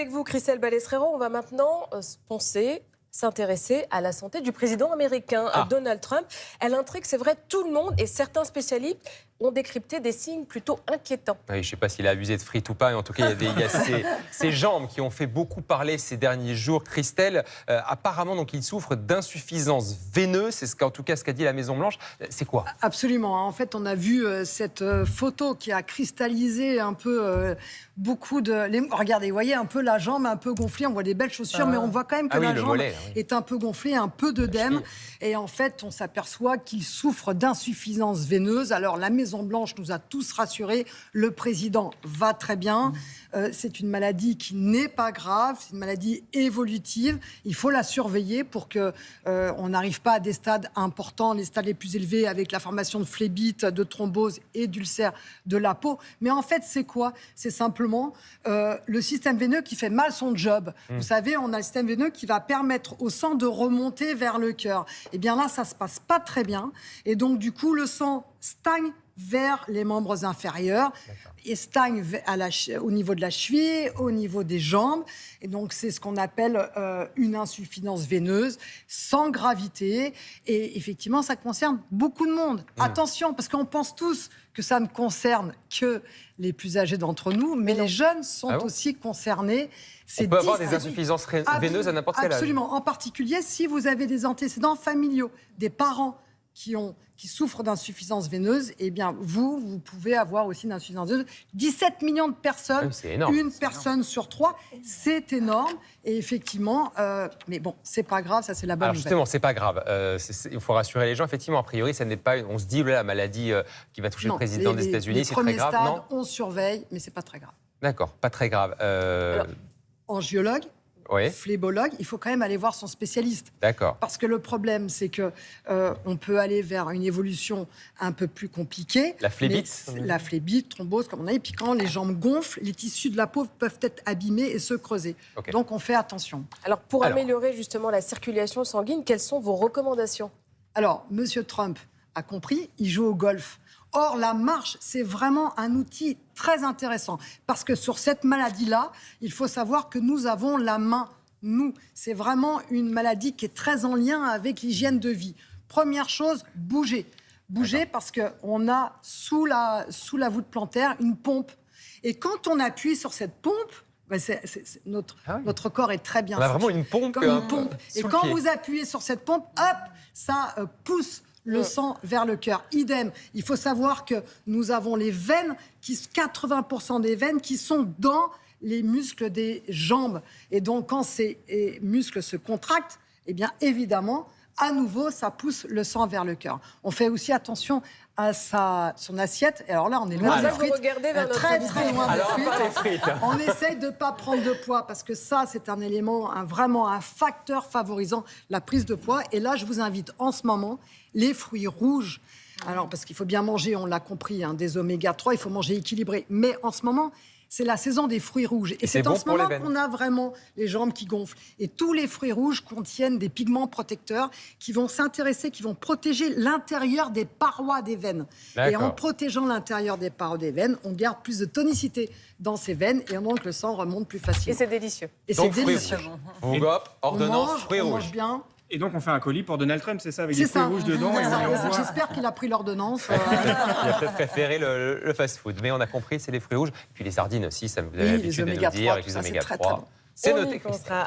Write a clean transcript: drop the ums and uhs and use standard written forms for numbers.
avec vous, Christelle Balesrero. On va maintenant s'intéresser à la santé du président américain, Donald Trump. Elle intrigue, c'est vrai, tout le monde et certains spécialistes ont décrypté des signes plutôt inquiétants. Oui, je ne sais pas s'il a abusé de frites ou pas, mais en tout cas, il y a ces jambes qui ont fait beaucoup parler ces derniers jours. Christelle, apparemment, donc, il souffre d'insuffisance veineuse. C'est en tout cas ce qu'a dit la Maison-Blanche. C'est quoi? Absolument. En fait, on a vu cette photo qui a cristallisé un peu beaucoup de... Regardez, vous voyez un peu la jambe un peu gonflée. On voit des belles chaussures, mais on voit quand même que la jambe mollet, est un peu gonflée, un peu d'œdème. Et en fait, on s'aperçoit qu'il souffre d'insuffisance veineuse. Alors, la Maison-Blanche nous a tous rassurés. Le président va très bien. C'est une maladie qui n'est pas grave. C'est une maladie évolutive. Il faut la surveiller pour qu'on n'arrive pas à des stades importants, les stades les plus élevés, avec la formation de phlébites, de thromboses et d'ulcères de la peau. Mais en fait, c'est quoi? C'est simplement le système veineux qui fait mal son job. Vous savez, on a le système veineux qui va permettre au sang de remonter vers le cœur. Eh bien là, ça ne se passe pas très bien. Et donc, du coup, le sang stagne vers les membres inférieurs et stagne au niveau de la cheville, au niveau des jambes. Et donc, c'est ce qu'on appelle une insuffisance veineuse sans gravité. Et effectivement, ça concerne beaucoup de monde. Attention, parce qu'on pense tous que ça ne concerne que les plus âgés d'entre nous, mais les jeunes sont aussi concernés. On peut avoir des insuffisances veineuses à n'importe quel âge. Absolument. En particulier, si vous avez des antécédents familiaux, des parents qui souffrent d'insuffisance veineuse, eh bien, vous pouvez avoir aussi une insuffisance veineuse. 17 millions de personnes, une personne sur 3, c'est énorme. Et effectivement, mais bon, c'est pas grave, ça c'est la bonne nouvelle. Justement, c'est pas grave. Il faut rassurer les gens. Effectivement, a priori, ça n'est pas. On se dit, la maladie qui va toucher le président des États-Unis, c'est très grave. Non, on surveille, mais c'est pas très grave. D'accord, pas très grave. Alors, angiologue, phlébologue, il faut quand même aller voir son spécialiste. D'accord. Parce que le problème, c'est que on peut aller vers une évolution un peu plus compliquée. La phlébite. La phlébite, thrombose, comme on a dit. Puis quand les jambes gonflent, les tissus de la peau peuvent être abîmés et se creuser. Donc on fait attention. Alors pour améliorer justement la circulation sanguine, quelles sont vos recommandations? Alors, Monsieur Trump a compris, il joue au golf. Or, la marche, c'est vraiment un outil très intéressant. Parce que sur cette maladie-là, il faut savoir que nous avons la main. Nous, c'est vraiment une maladie qui est très en lien avec l'hygiène de vie. Première chose, bouger. Bouger parce qu'on a sous la voûte plantaire une pompe. Et quand on appuie sur cette pompe, notre corps est très bien. On a vraiment une pompe. Et quand vous appuyez sur cette pompe, hop, ça pousse le sang vers le cœur. Idem. Il faut savoir que nous avons les veines, 80% des veines qui sont dans les muscles des jambes. Et donc, quand ces muscles se contractent, eh bien, évidemment, à nouveau, ça pousse le sang vers le cœur. On fait aussi attention à son assiette. Et alors là, on est loin des frites. Vous regardez vers très loin des frites. On essaye de ne pas prendre de poids parce que ça, c'est un élément, vraiment un facteur favorisant la prise de poids. Et là, je vous invite en ce moment, les fruits rouges. Alors, parce qu'il faut bien manger, on l'a compris, des oméga 3, il faut manger équilibré. Mais en ce moment, c'est la saison des fruits rouges. Et c'est en ce moment qu'on a vraiment les jambes qui gonflent. Et tous les fruits rouges contiennent des pigments protecteurs qui vont s'intéresser, qui vont protéger l'intérieur des parois des veines. Et en protégeant l'intérieur des parois des veines, on garde plus de tonicité dans ces veines et donc le sang remonte plus facilement. Et c'est délicieux. Et c'est délicieux. Ordonnance, fruits rouges. On mange bien. Et donc, on fait un colis pour Donald Trump, c'est ça, avec des fruits rouges dedans. J'espère qu'il a pris l'ordonnance. Il a peut-être préféré le fast-food. Mais on a compris, c'est les fruits rouges. Et puis les sardines aussi, ça vous avez l'habitude de nous dire, avec les oméga 3. C'est noté, Christelle.